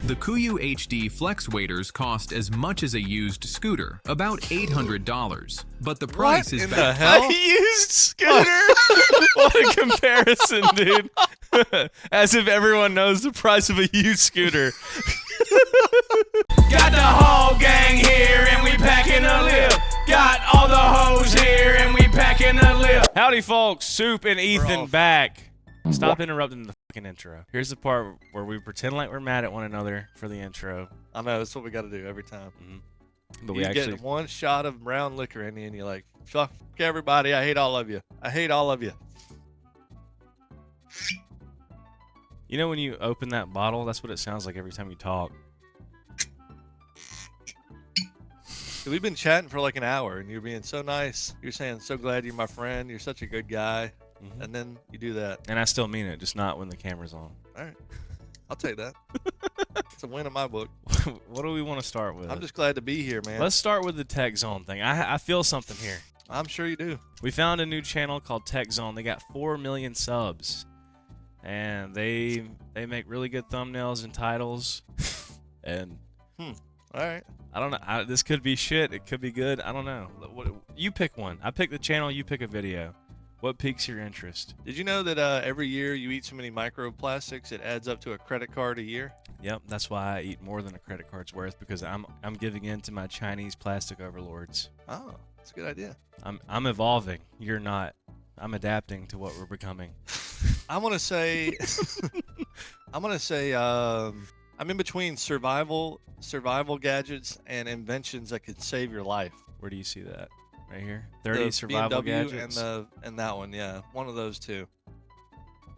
The Kuyu HD Flex waders cost as much as a used scooter, about $800. But the price is in back. the hell? A used scooter? What a comparison, dude. As if everyone knows the price of a used scooter. Got the whole gang here and we packing a lip. Got all the hoes here and we packing a lip. Howdy, folks. Soup and Ethan back. Stop interrupting the fucking intro. Here's the part where we pretend like we're mad at one another for the intro. I know, that's what we got to do every time. But You get one shot of brown liquor in you and you're like, fuck everybody, I hate all of you. I hate all of you. You know when you open that bottle, that's what it sounds like every time you talk. We've been chatting for like an hour and you're being so nice. You're saying, so glad you're my friend. You're such a good guy. And then you do that. And I still mean it, just not when the camera's on. All right. I'll take that. It's a win in my book. What do we want to start with? I'm just glad to be here, man. Let's start with the Tech Zone thing. I feel something here. I'm sure you do. We found a new channel called Tech Zone. They got 4 million subs. And they make really good thumbnails and titles. And all right. I don't know. This could be shit. It could be good. I don't know. You pick one. I pick the channel. You pick a video. What piques your interest? Did you know that every year you eat so many microplastics, it adds up to a credit card a year? Yep, that's why I eat more than a credit card's worth, because I'm giving in to my Chinese plastic overlords. Oh, that's a good idea. I'm evolving. You're not. I'm adapting to what we're becoming. I want to say, I'm in between survival gadgets and inventions that could save your life. Where do you see that? Right here? 30 The survival BMW gadgets? and that one, yeah. One of those two.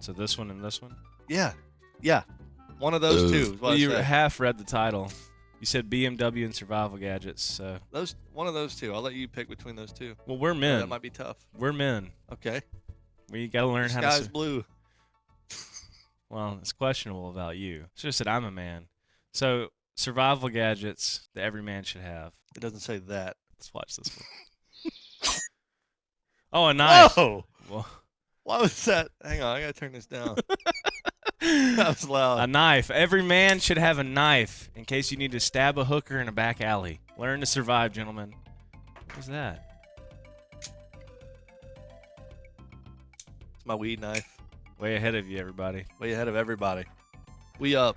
So this one and this one? Yeah. Yeah. One of those two. is what I You said. half read the title. You said BMW and survival gadgets, so... One of those two. I'll let you pick between those two. Well, we're men. That might be tough. We're men. Okay. We gotta learn how to... Sky's blue. Well, it's questionable about you. It's just that I'm a man. So, survival gadgets that every man should have. It doesn't say that. Let's watch this one. Oh, a knife. Oh! Well, Why was that? Hang on, I gotta turn this down. That was loud. a knife. Every man should have a knife in case you need to stab a hooker in a back alley. Learn to survive, gentlemen. What was that? It's my weed knife. Way ahead of you, everybody. Way ahead of everybody. We up.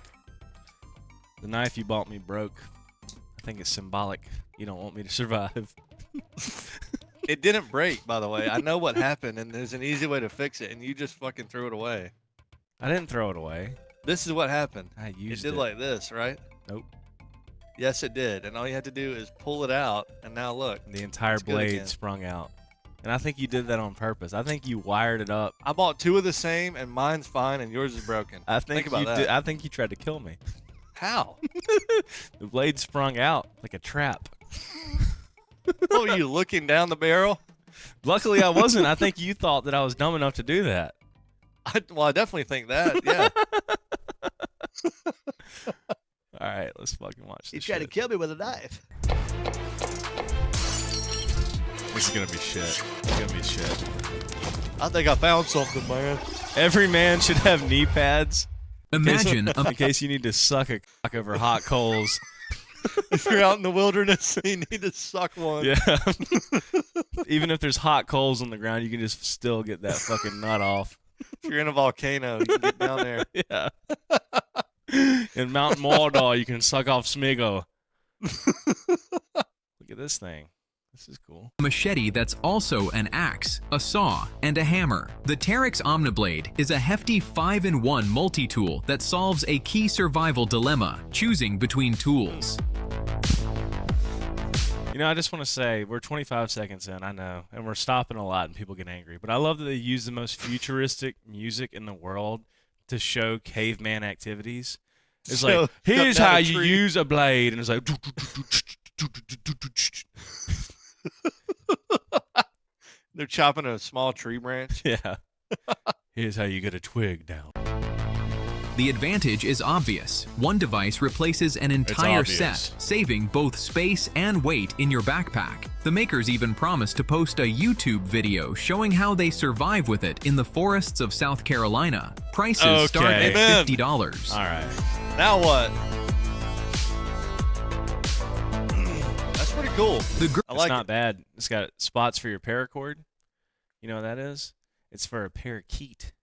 The knife you bought me broke. I think it's symbolic. You don't want me to survive. It didn't break, by the way. I know what happened, and there's an easy way to fix it, and you just fucking threw it away. I didn't throw it away. This is what happened. I It used did it. like this, right? Nope. Yes, it did. And all you had to do is pull it out, and now look. The entire It's good blade again. sprung out. And I think you did that on purpose. I think you wired it up. I bought two of the same, and mine's fine, and yours is broken. I think about you that. did. I think you tried to kill me. How? The blade sprung out like a trap. Oh, are you looking down the barrel? Luckily, I wasn't. I think you thought that I was dumb enough to do that. I definitely think that, yeah. All right, let's fucking watch this. He tried to shit. kill me with a knife. This is gonna be shit. It's gonna be shit. I think I found something, man. Every man should have knee pads. Imagine a In case you need to suck a cock over hot coals. If you're out in the wilderness and you need to suck one. Yeah. Even if there's hot coals on the ground, you can just still get that fucking nut off. If you're in a volcano, you can get down there. Yeah. In Mount Mordor, you can suck off Smigo. Look at this thing. This is cool. machete that's also an axe, a saw, and a hammer. The Terex Omniblade is a hefty 5-in-1 multi-tool that solves a key survival dilemma, choosing between tools. You know, I just want to say, we're 25 seconds in, I know, and we're stopping a lot and people get angry, but I love that they use the most futuristic music in the world to show caveman activities. It's So, like, here's cut down how a you tree. use a blade, and it's like... They're chopping a small tree branch. Yeah. Here's how you get a twig down. The advantage is obvious. One device replaces an entire obvious. set, saving both space and weight in your backpack. The makers even promise to post a YouTube video showing how they survive with it in the forests of South Carolina. Prices start Okay. at $50. All right. Now what? cool. The I It's like not it. bad. It's got spots for your paracord. You know what that is? It's for a parakeet.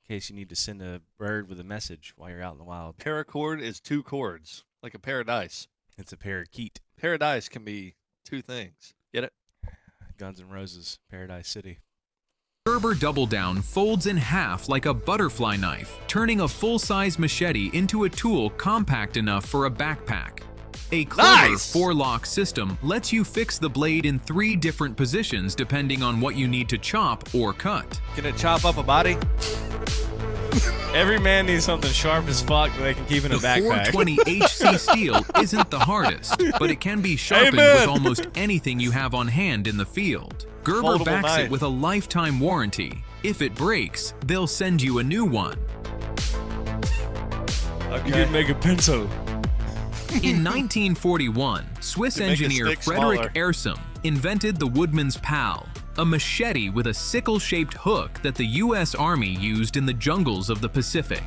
In case you need to send a bird with a message while you're out in the wild. Paracord is 2 chords, like a paradise. It's a parakeet. Paradise can be 2 things. Get it? Guns N' Roses, Paradise City. Gerber Double Down folds in half like a butterfly knife, turning a full-size machete into a tool compact enough for a backpack. A clever Nice! 4-lock system lets you fix the blade in 3 different positions depending on what you need to chop or cut. Can it chop up a body? Every man needs something sharp as fuck that they can keep in a The backpack. 420 HC steel isn't the hardest, but it can be sharpened Amen. with almost anything you have on hand in the field. Gerber Foldable backs knife. it with a lifetime warranty. If it breaks, they'll send you a new one. You can make a pencil. In 1941, Swiss To make a engineer stick Frederick smaller. Ersum invented the woodman's pal, a machete with a sickle-shaped hook that the U.S. Army used in the jungles of the Pacific.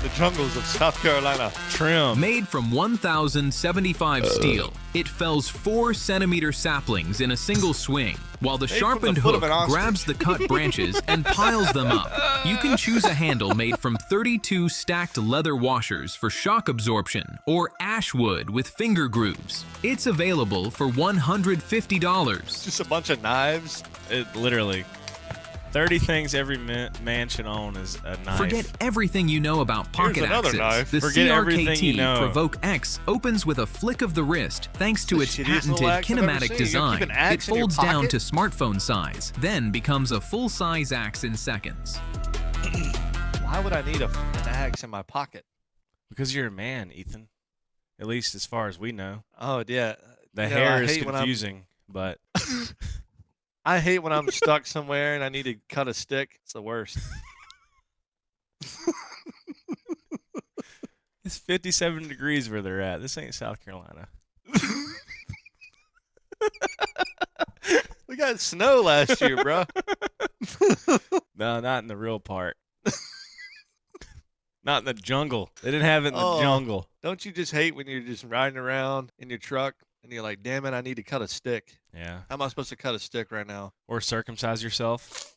The jungles of South Carolina. Trim. Made from 1,075 steel, it fells 4-centimeter saplings in a single swing, while the Made from the sharpened foot of hook an ostrich. grabs the cut branches and piles them up. You can choose a handle made from 32 stacked leather washers for shock absorption or ash wood with finger grooves. It's available for $150. Just a bunch of knives. It literally. 30 things every man should own is a knife. Forget everything you know about pocket another axes. knife. The Forget everything CRKT you know. Provoke X opens with a flick of the wrist thanks to The its shittiest little patented axe I've ever kinematic seen. You design. keep an It axe in your folds down pocket? to smartphone size, then becomes a full-size axe in seconds. Why would I need an axe in my pocket? Because you're a man, Ethan. At least as far as we know. Oh, yeah. The You know, hair I is hate when confusing, but I hate when I'm stuck somewhere and I need to cut a stick. It's the worst. it's 57 degrees where they're at. This ain't South Carolina. We got snow last year, bro. No, not in the real part. Not in the jungle. They didn't have it in the Oh. jungle. Don't you just hate when you're just riding around in your truck and you're like, damn it, I need to cut a stick. Yeah. How am I supposed to cut a stick right now? Or circumcise yourself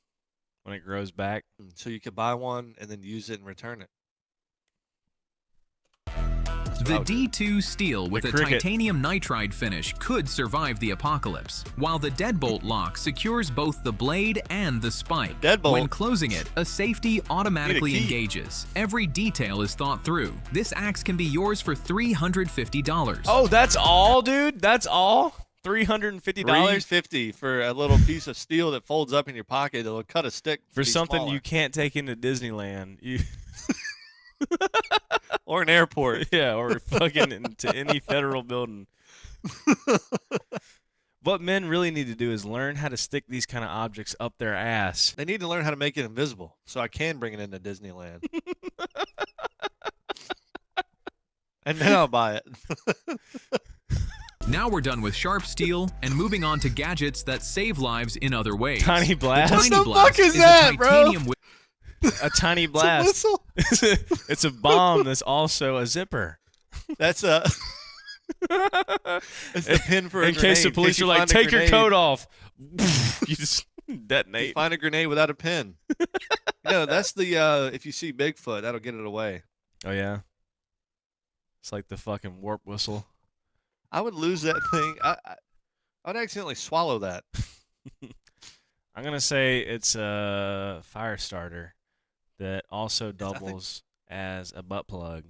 when it grows back. So you could buy one and then use it and return it. That's what I The would do. D2 steel with a cricket. titanium nitride finish could survive the apocalypse, while the deadbolt lock secures both the blade and the spike. Deadbolt. When closing it, a safety automatically key. engages. Every detail is thought through. This axe can be yours for $350. Oh, that's all, dude? That's all? $350 $350 for a little piece of steel that folds up in your pocket. It'll cut a stick for be something smaller. you can't take into Disneyland. You or an airport. Yeah, or fucking into any federal building. What men really need to do is learn how to stick these kind of objects up their ass. They need to learn how to make it invisible so I can bring it into Disneyland. And then I'll buy it. Now we're done with sharp steel and moving on to gadgets that save lives in other ways. Tiny The blast. Tiny the Blast fuck is a that, bro? titanium A tiny It's a blast. whistle. It's a bomb that's also a zipper. That's a. It's the pin for a In grenade. case the police you are like, find a take your grenade- coat off. You just You detonate. find a grenade without a pin. No, that's the if you see Bigfoot, that'll get it away. Oh, yeah. It's like the fucking warp whistle. I would lose that thing. I would accidentally swallow that. I'm going to say it's a fire starter that also think- doubles as a butt plug.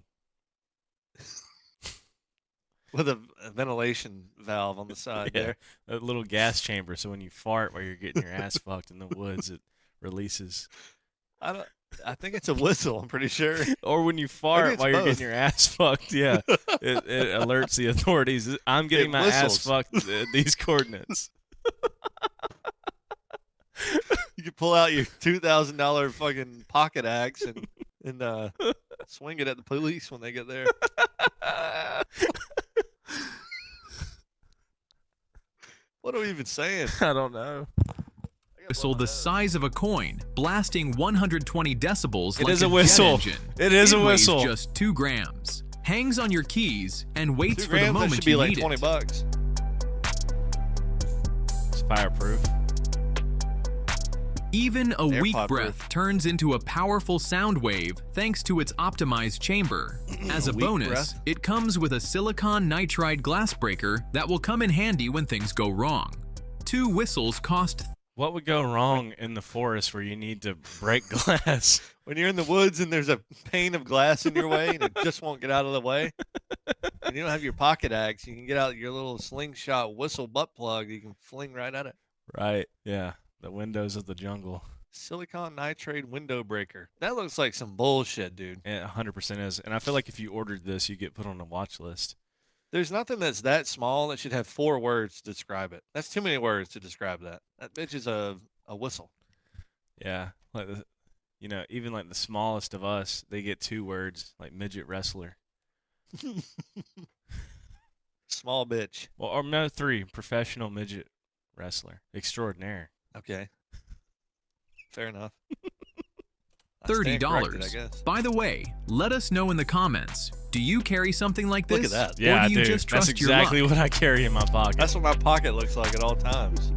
With a ventilation valve on the side Yeah. there. A little gas chamber, so when you fart while you're getting your ass fucked in the woods, it releases. I think it's a whistle, I'm pretty sure. Or when you fart it's while you're both. getting your ass fucked, yeah, it alerts the authorities. I'm getting my ass whistles. fucked at these coordinates. You could pull out your $2,000 fucking pocket axe and swing it at the police when they get there. What are we even saying? I don't know. whistle the size of a coin, blasting 120 decibels It like is a a whistle. jet engine. It is a weighs whistle. just 2 grams. hangs on your keys, and waits 2 for the grams, that moment should be you like need 20 it. bucks. It's fireproof. Even a weak AirPod breath proof. turns into a powerful sound wave thanks to its optimized chamber. As a Weak bonus, breath? it comes with a silicon nitride glass breaker that will come in handy when things go wrong. 2 whistles cost What would go wrong in the forest where you need to break glass? When you're in the woods and there's a pane of glass in your way and it just won't get out of the way, and you don't have your pocket axe, you can get out your little slingshot whistle butt plug. You can fling right at it. Right. Yeah. The windows of the jungle. Silicon nitride window breaker. That looks like some bullshit, dude. It 100% is. And I feel like if you ordered this, you get put on a watch list. There's nothing that's that small that should have 4 words to describe it. That's too many words to describe that. That bitch is a whistle. Yeah. Like even like the smallest of us, they get 2 words, like midget wrestler. Small bitch. Well, or no, 3, professional midget wrestler. Extraordinaire. Okay. Fair enough. I stand corrected, I $30. guess. By the way, let us know in the comments. Do you carry something like Look this? at that. Yeah, or do you dude. just That's trust your exactly luck? what I carry in my pocket. That's what my pocket looks like at all times.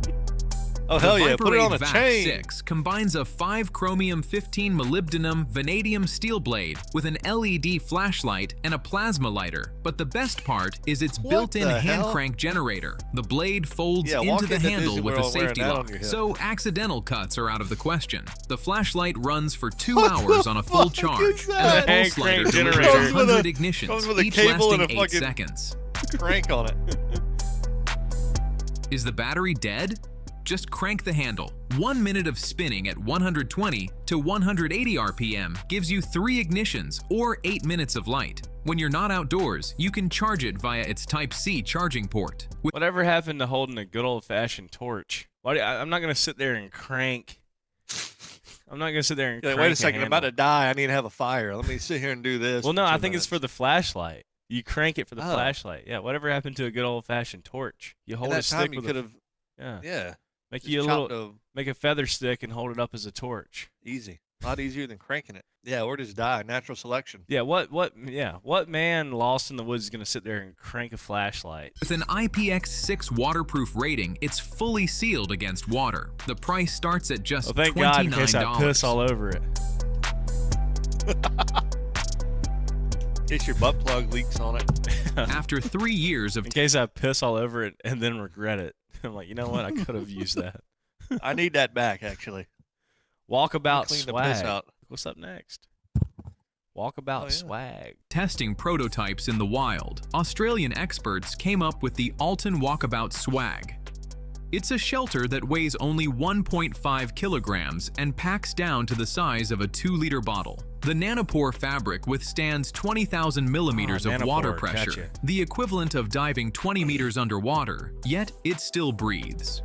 Oh, The hell yeah. Put it on a Viperate chain. VAC 6 combines a 5 chromium 15 molybdenum vanadium steel blade with an LED flashlight and a plasma lighter. But the best part is its What built-in the hand hell? crank generator. The blade folds Yeah, walk into the into handle Disney with a World wearing safety that on lock, your hip. so accidental cuts are out of the question. The flashlight runs for 2 What hours the on a full fuck charge, is and that? the Hand pulse slider crank delivers generator. 100 Comes ignitions, with a each cable and lasting a 8 fucking- seconds. Crank on it. Is the battery dead? Just crank the handle. 1 minute of spinning at 120 to 180 RPM gives you 3 ignitions or 8 minutes of light. When you're not outdoors, you can charge it via its Type-C charging port. Whatever happened to holding a good old-fashioned torch? I'm not going to sit there and crank. I'm not going to sit there and You're like, crank wait a second, I'm about handle. to die. I need to have a fire. Let me sit here and do this. Well, for no, 2 I think it's for minutes. the flashlight. You crank it for the Oh. flashlight. Yeah, whatever happened to a good old-fashioned torch? You At hold a that stick time, you with could a, have, yeah, yeah, make just you a chopped little, make a feather stick and hold it up as a torch. easy. A lot easier than cranking it. Yeah, or just die. Natural selection. Yeah, what man lost in the woods is going to sit there and crank a flashlight? With an IPX6 waterproof rating, it's fully sealed against water. The price starts at just Well, thank God in case I piss $29. all over it. In case your butt plug leaks on it. After 3 years of In case I piss all over it and then regret it. I'm like, you know what? I could have used that. I need that back, actually. Walkabout Clean the piss swag. out. What's up next? Walkabout Oh, yeah. swag. testing prototypes in the wild, Australian experts came up with the Alton Walkabout Swag. It's a shelter that weighs only 1.5 kilograms and packs down to the size of a 2-liter bottle. The nanopore fabric withstands 20,000 millimeters of water nanopore, pressure, gotcha. the equivalent of diving 20 meters underwater, yet it still breathes.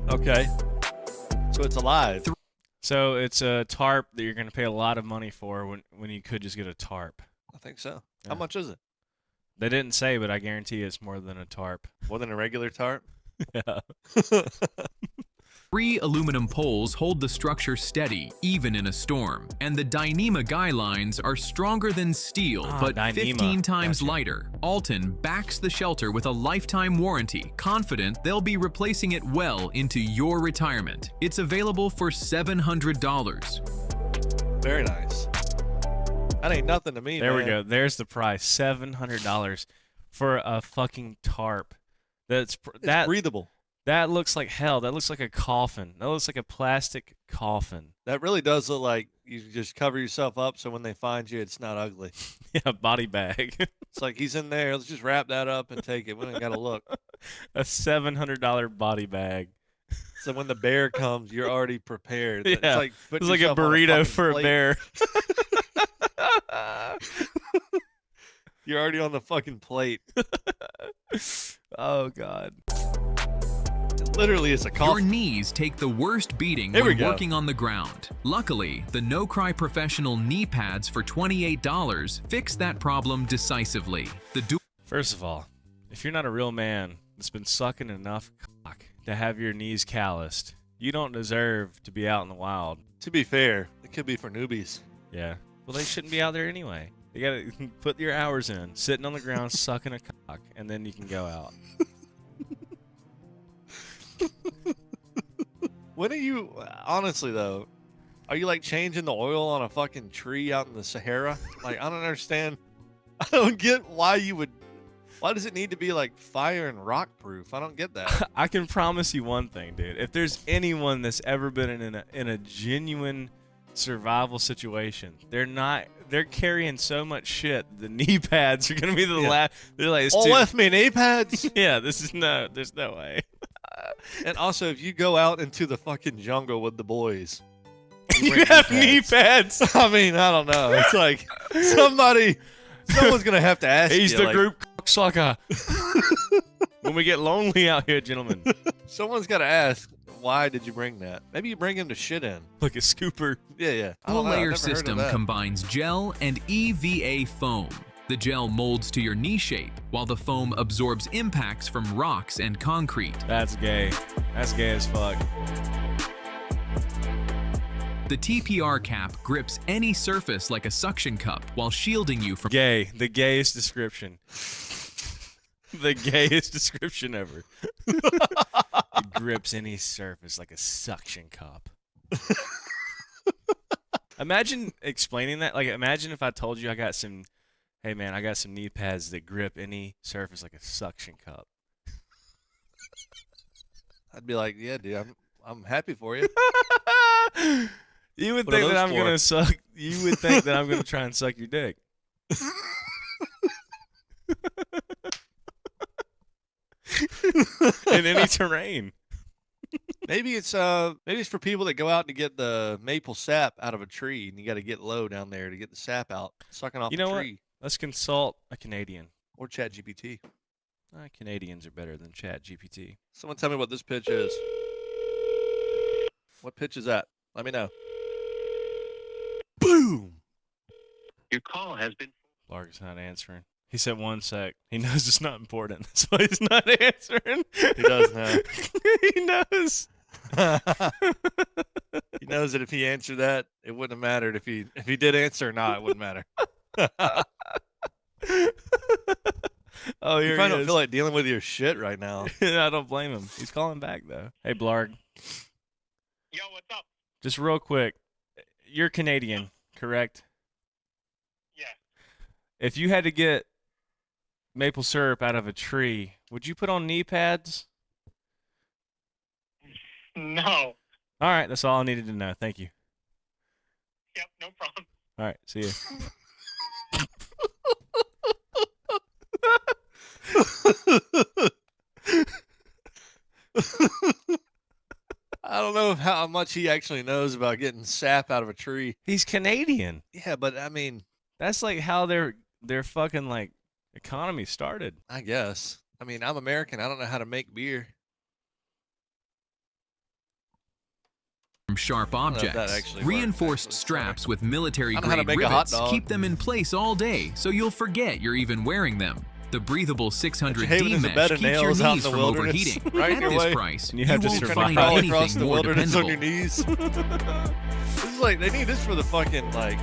Okay. So it's alive. So it's a tarp that you're going to pay a lot of money for when you could just get a tarp. I think so. Yeah. How much is it? They didn't say, but I guarantee it's more than a tarp. More than a regular tarp? Yeah. 3 aluminum poles hold the structure steady, even in a storm, and the Dyneema guy lines are stronger than steel, but Dyneema. 15 times Gotcha. lighter. Alton backs the shelter with a lifetime warranty, confident they'll be replacing it well into your retirement. It's available for $700. Very nice. That ain't nothing to me, There we man. go. There's the price. $700 for a fucking tarp. It's That breathable. that looks like hell. That looks like a coffin. That looks like a plastic coffin. That really does look like you just cover yourself up so when they find you, it's not ugly. Yeah, body bag. It's like he's in there. Let's just wrap that up and take it. We ain't got to look. A $700 body bag. So when the bear comes, you're already prepared. Yeah, It's like, putting It's like a yourself on burrito fucking for a plate. bear. You're already on the fucking plate. Oh God. It literally is a Your coffin. knees take the worst beating There we when go. working on the ground. Luckily, the No Cry Professional knee pads for $28 fix that problem decisively. The First of all, if you're not a real man that's been sucking enough cock to have your knees calloused, you don't deserve to be out in the wild. To be fair, it could be for newbies. Yeah. Well, they shouldn't be out there anyway. You gotta put your hours in, sitting on the ground, sucking a cock, and then you can go out. When are you, honestly though, are you like changing the oil on a fucking tree out in the Sahara? Like, I don't understand. I don't get why does it need to be like fire and rock proof? I don't get that. I can promise you one thing, dude. If there's anyone that's ever been in a genuine survival situation, they're carrying so much shit. The knee pads are gonna be the last. They're like, it's left me knee pads. Yeah, there's no way. And also, if you go out into the fucking jungle with the boys, You have knee pads. I mean, I don't know. It's like someone's gonna have to ask He's you. the like, group cocksucker. When we get lonely out here, gentlemen. Someone's got to ask, why did you bring that? Maybe you bring him to shit in. Like a scooper. Yeah. I The don't know. I've layer never heard of system that. combines gel and EVA foam. The gel molds to your knee shape, while the foam absorbs impacts from rocks and concrete. That's gay. That's gay as fuck. The TPR cap grips any surface like a suction cup while shielding you from Gay. The gayest description. The gayest description ever. It grips any surface like a suction cup. Imagine explaining that. Like, imagine if I told you I got some knee pads that grip any surface like a suction cup. I'd be like, yeah, dude, I'm happy for you. You would What are think that those I'm for? gonna suck. You would think that I'm gonna try and suck your dick. In any terrain. Maybe it's for people that go out to get the maple sap out of a tree, and you got to get low down there to get the sap out, sucking off You the know what? tree. Let's consult a Canadian. Or ChatGPT. Canadians are better than Chat GPT. Someone tell me what this pitch is. What pitch is that? Let me know. Boom. Your call has been. Larg's not answering. He said 1 sec. He knows it's not important. That's why he's not answering. He does know. He knows. He knows that if he answered that, it wouldn't have mattered if he did answer or not. It wouldn't matter. Oh, You here probably he don't is. feel like dealing with your shit right now. I don't blame him. He's calling back though. Hey, Blarg. Yo, what's up? Just real quick. You're Canadian, correct? Yeah. If you had to get maple syrup out of a tree, would you put on knee pads? No. All right, that's all I needed to know. Thank you. Yep, no problem. All right, see you. I don't know how much he actually knows about getting sap out of a tree. He's Canadian. Yeah, but I mean, That's like how their fucking like economy started. I guess. I mean, I'm American. I don't know how to make beer. from sharp know if that objects. actually works, Reinforced actually. straps with military I know how to grade make a hot rivets dog. keep them in place all day, so you'll forget you're even wearing them. The breathable 600D Having a mesh bed of keeps your nails out in knees the from wilderness, overheating. right in At your this way. price, And you you have to won't survive. find Crawl across anything the more wilderness on dependable. your knees. This is like, they need this for the fucking, like,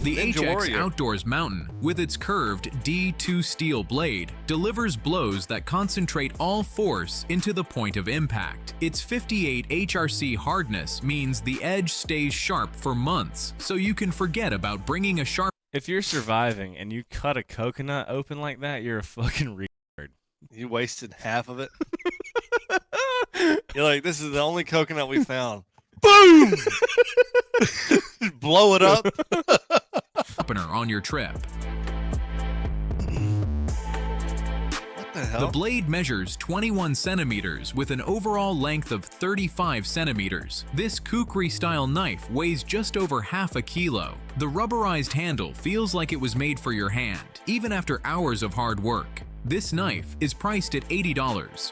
The Ninja HX Warrior. Outdoors Mountain, with its curved D2 steel blade, delivers blows that concentrate all force into the point of impact. Its 58 HRC hardness means the edge stays sharp for months, so you can forget about bringing a sharp If you're surviving and you cut a coconut open like that, you're a fucking retard. you wasted half of it. You're like, this is the only coconut we found. Boom! Just blow it up. sharpener on your trip. What the hell? The blade measures 21 centimeters with an overall length of 35 centimeters. This Kukri-style knife weighs just over half a kilo. The rubberized handle feels like it was made for your hand, even after hours of hard work. This knife is priced at $80.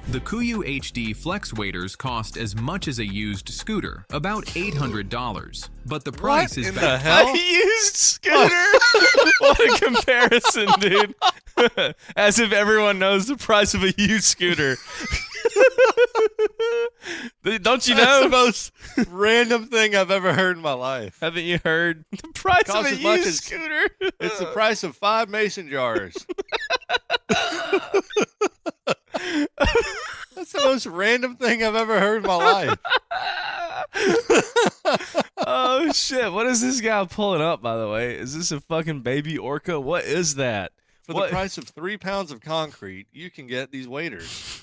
The Kuyu HD Flex Waders cost as much as a used scooter, about $800. But the price What is in the back. hell? A used scooter? What a comparison, dude. As if everyone knows the price of a used scooter. Don't you That's the know? most random thing I've ever heard in my life. Haven't you heard the price of Costs a as much used as- scooter? It's the price of 5 mason jars. That's the most random thing I've ever heard in my life. Oh shit! What is this guy pulling up? By the way, is this a fucking baby orca? What is that? For What? the price of 3 pounds of concrete, you can get these waders.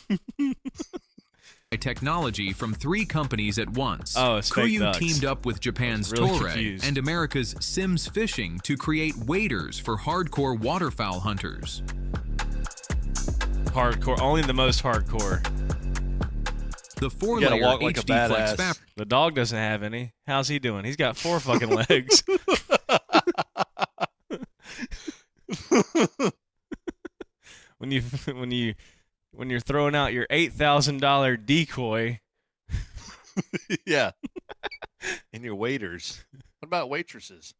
Technology from 3 companies at once. Oh, it's fake Kuyu ducks. teamed up with Japan's I was really Toray confused. and America's Sims Fishing to create waders for hardcore waterfowl hunters. Hardcore. Only the most hardcore. The gotta 4-layer walk like a HD Flex badass. fabric The dog doesn't have any. How's he doing? He's got 4 fucking legs. when you're throwing out your $8,000 decoy, Yeah. And your waiters. What about waitresses?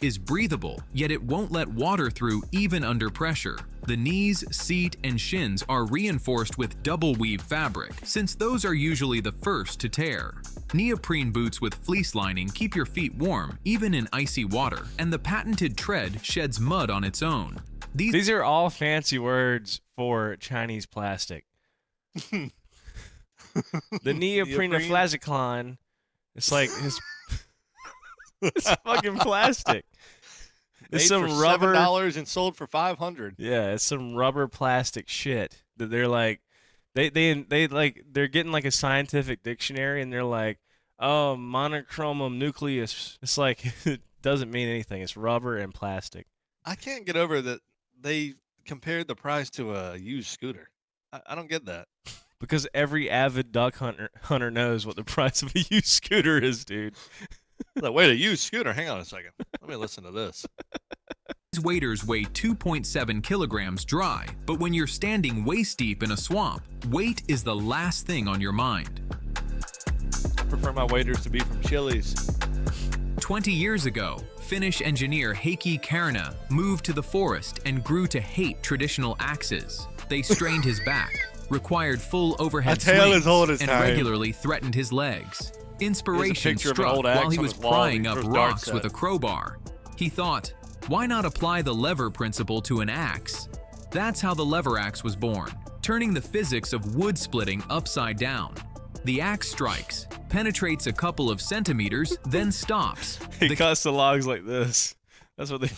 is breathable, yet it won't let water through even under pressure. The knees, seat, and shins are reinforced with double weave fabric, since those are usually the first to tear. Neoprene boots with fleece lining keep your feet warm, even in icy water, and the patented tread sheds mud on its own. these are all fancy words for Chinese plastic. The neoprene Neoprene? flazicline, it's like it's fucking plastic. It's Made some for rubber. $7 and sold for $500. Yeah, it's some rubber plastic shit that they're like, they're getting like a scientific dictionary and they're like, oh, monochromum nucleus. It's like it doesn't mean anything. It's rubber and plastic. I can't get over that they compared the price to a used scooter. I don't get that. Because every avid duck hunter knows what the price of a used scooter is, dude. Like, wait, a used scooter? Hang on a second. Let me listen to this. These waders weigh 2.7 kilograms dry, but when you're standing waist deep in a swamp, weight is the last thing on your mind. I prefer my waiters to be from Chili's. 20 years ago, Finnish engineer Heikki Karna moved to the forest and grew to hate traditional axes. They strained his back, required full overhead A tail swings, as old as and time. regularly threatened his legs. Inspiration picture of an struck old axe while he on was his wall prying that he up throws rocks darts with a at. crowbar. He thought, why not apply the lever principle to an axe? That's how the lever axe was born, turning the physics of wood splitting upside down. The axe strikes, penetrates a couple of centimeters, then stops. He The cuts the logs like this. That's what they.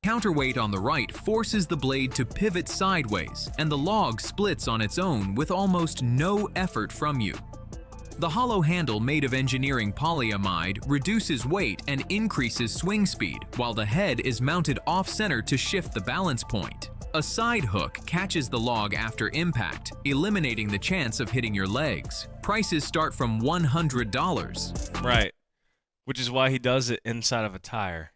counterweight on the right forces the blade to pivot sideways, and the log splits on its own with almost no effort from you. The hollow handle made of engineering polyamide reduces weight and increases swing speed, while the head is mounted off-center to shift the balance point. A side hook catches the log after impact, eliminating the chance of hitting your legs. Prices start from $100. Right. Which is why he does it inside of a tire.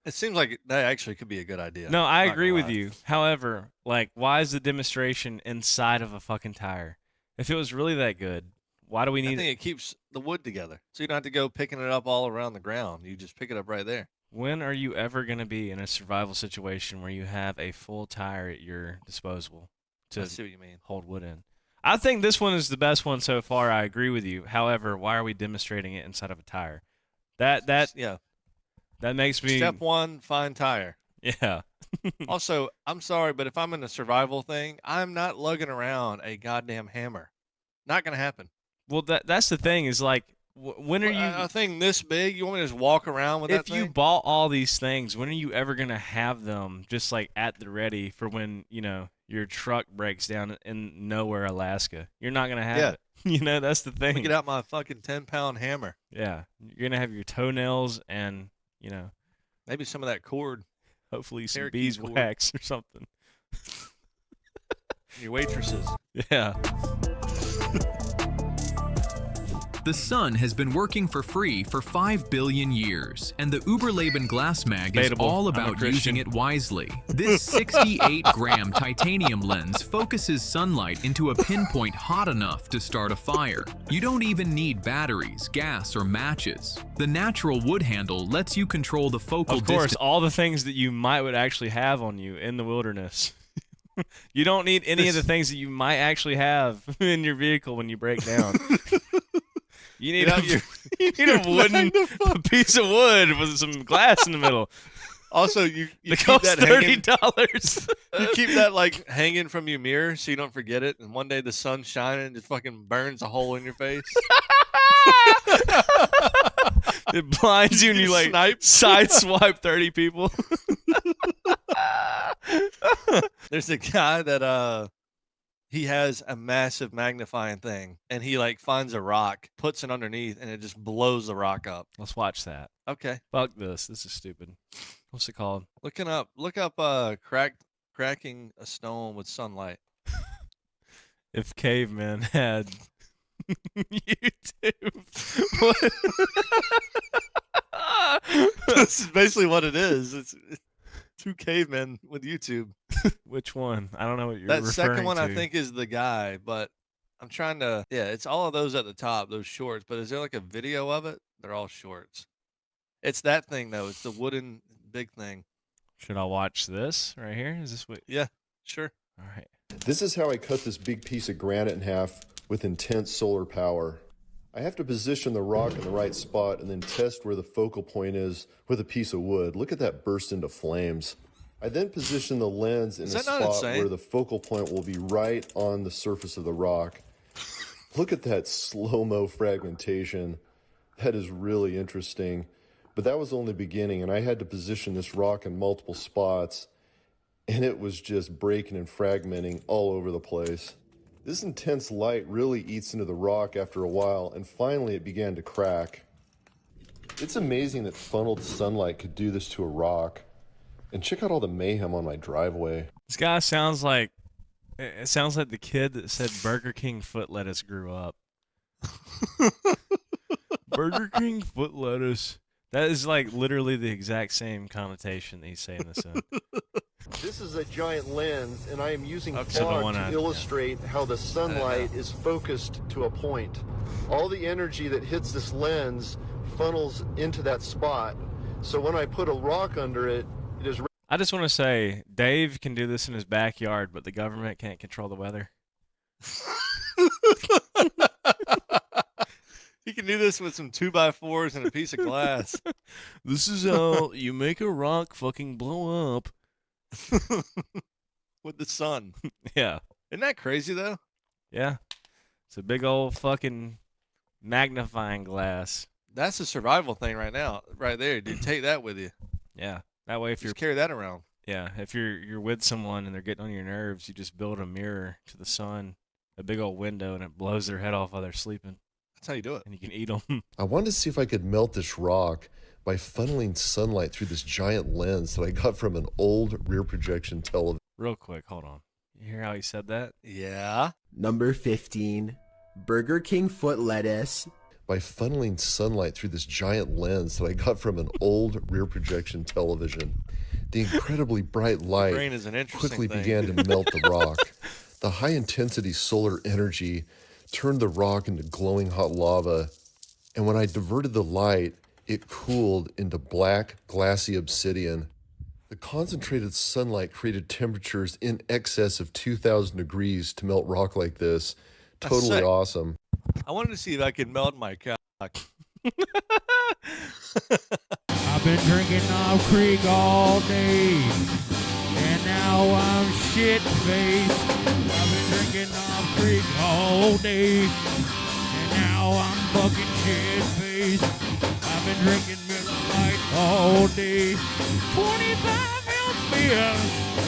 It seems like that actually could be a good idea. No, I Not agree gonna with lie. you. However, like, why is the demonstration inside of a fucking tire? If it was really that good, why do we I need think it keeps the wood together, so you don't have to go picking it up all around the ground. You just pick it up right there. When are you ever going to be in a survival situation where you have a full tire at your disposal I to see what you mean. hold wood in? I think this one is the best one so far. I agree with you. However, why are we demonstrating it inside of a tire? That Yeah. makes me Step one, find tire. yeah. Also, I'm sorry, but if I'm in a survival thing, I'm not lugging around a goddamn hammer. Not gonna happen. Well, that's the thing is like when are you A thing this big? You want me to just walk around with if that you thing? bought all these things, when are you ever going to have them just like at the ready for when, you know, your truck breaks down in nowhere, Alaska? You're not going to have Yeah. it. You know, that's the Let me thing. get out my fucking 10-pound hammer. Yeah. You're going to have your toenails and, you know, Maybe some of that cord. hopefully some Parakeet beeswax or something. Your waitresses. Yeah. The sun has been working for free for 5 billion years, and the Überleben glass mag is Debatable. all I'm a about Christian. using it wisely. This 68-gram titanium lens focuses sunlight into a pinpoint hot enough to start a fire. You don't even need batteries, gas, or matches. The natural wood handle lets you control the focal Of course, distance. all the things that you would actually have on you in the wilderness. You don't need any of the things that you might actually have in your vehicle when you break down. You need you need a wooden a piece of wood with some glass in the middle. Also, you It keep costs that hanging. $30. You keep that like hanging from your mirror so you don't forget it. And one day the sun's shining and just fucking burns a hole in your face. It blinds you and you like Snipe. side swipe 30 people. There's a guy that he has a massive magnifying thing, and he like finds a rock, puts it underneath, and it just blows the rock up. Let's watch that. Okay, Fuck this. This is stupid. What's it called? look up cracking a stone with sunlight. If cavemen had YouTube. What? This is basically what it is. It's two cavemen with YouTube. Which one? I don't know what you're That referring second one to. I think is the guy, but I'm trying to. Yeah, it's all of those at the top, those shorts. But is there like a video of it? They're all shorts. It's that thing though. It's the wooden big thing. Should I watch this right here? Is this what? Yeah, sure. All right. This is how I cut this big piece of granite in half with intense solar power. I have to position the rock in the right spot and then test where the focal point is with a piece of wood. Look at that burst into flames. I then position the lens in Is a that not spot insane? where the focal point will be right on the surface of the rock. Look at that slow-mo fragmentation. That is really interesting. But that was only the beginning, and I had to position this rock in multiple spots, and it was just breaking and fragmenting all over the place. This intense light really eats into the rock after a while, and finally it began to crack. It's amazing that funneled sunlight could do this to a rock. And check out all the mayhem on my driveway. This guy sounds like it sounds like the kid that said Burger King foot lettuce grew up. Burger King foot lettuce. That is like literally the exact same connotation that he's saying this in. This is a giant lens, and I am using So the fog one to I- illustrate how the sunlight is focused to a point. All the energy that hits this lens funnels into that spot. So when I put a rock under it, it is I just want to say, Dave can do this in his backyard, but the government can't control the weather. He can do this with some 2x4s and a piece of glass. This is how you make a rock fucking blow up. With the sun. Yeah. Isn't that crazy though? Yeah. It's a big old fucking magnifying glass. That's a survival thing right now, right there, dude. Take that with you. Yeah. That way if you're Just carry that around. if you're with someone and they're getting on your nerves, you just build a mirror to the sun, a big old window, and it blows their head off while they're sleeping, That's how you do it. and you can eat them. I wanted to see if I could melt this rock by funneling sunlight through this giant lens that I got from an old rear projection television. Real quick, hold on. You hear how he said that? Yeah. Number 15, Burger King foot lettuce. By funneling sunlight through this giant lens that I got from an old rear projection television. The incredibly bright light Brain is an interesting quickly thing. began to melt the rock. The high-intensity solar energy turned the rock into glowing hot lava, and when I diverted the light, it cooled into black, glassy obsidian. The concentrated sunlight created temperatures in excess of 2,000 degrees to melt rock like this. That's Totally sick. awesome. I wanted to see if I could melt my cock. I've been drinking Knob Creek all day, and now I'm shit-faced. I've been drinking Knob Creek all day, and now I'm fucking shit-faced. I've been drinking Miller Lite all day, 25 ounce beer.